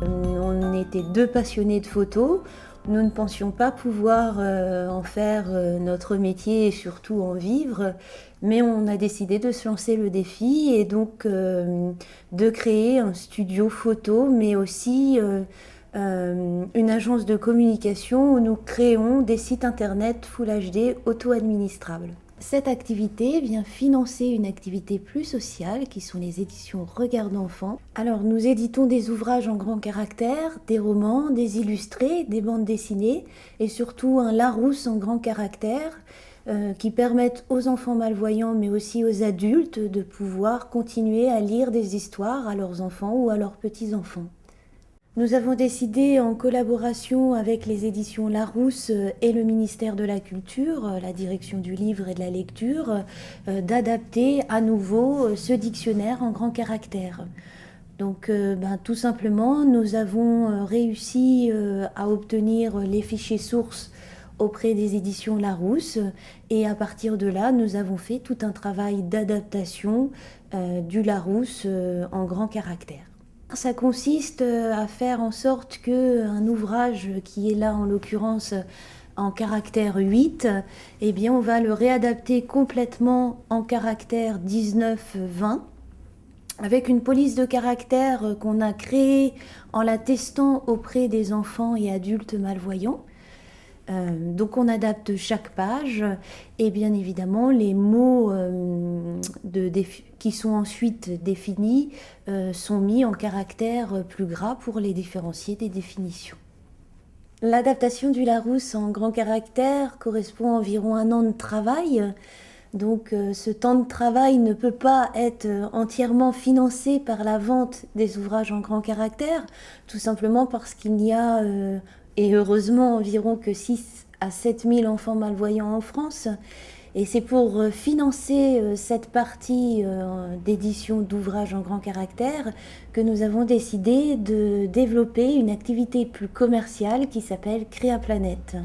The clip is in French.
On était deux passionnés de photos. Nous ne pensions pas pouvoir en faire notre métier et surtout en vivre, mais on a décidé de se lancer le défi et donc de créer un studio photo, mais aussi une agence de communication où nous créons des sites internet Full HD auto-administrables. Cette activité vient financer une activité plus sociale qui sont les éditions Regard d'enfants. Alors nous éditons des ouvrages en grand caractère, des romans, des illustrés, des bandes dessinées et surtout un Larousse en grand caractère qui permettent aux enfants malvoyants mais aussi aux adultes de pouvoir continuer à lire des histoires à leurs enfants ou à leurs petits-enfants. Nous avons décidé, en collaboration avec les éditions Larousse et le ministère de la Culture, la direction du livre et de la lecture, d'adapter à nouveau ce dictionnaire en grand caractère. Donc tout simplement, nous avons réussi à obtenir les fichiers sources auprès des éditions Larousse et à partir de là, nous avons fait tout un travail d'adaptation du Larousse en grand caractère. Ça consiste à faire en sorte qu'un ouvrage qui est là en l'occurrence en caractère 8, eh bien on va le réadapter complètement en caractère 19-20 avec une police de caractère qu'on a créée en la testant auprès des enfants et adultes malvoyants. Donc on adapte chaque page et bien évidemment les mots qui sont ensuite définis sont mis en caractère plus gras pour les différencier des définitions. L'adaptation du Larousse en grand caractère correspond à environ 1 an de travail. Donc ce temps de travail ne peut pas être entièrement financé par la vente des ouvrages en grand caractère, tout simplement parce qu'il n'y a, et heureusement, environ que 6 à 7 000 enfants malvoyants en France. Et c'est pour financer cette partie d'édition d'ouvrages en grand caractère que nous avons décidé de développer une activité plus commerciale qui s'appelle Créaplanète.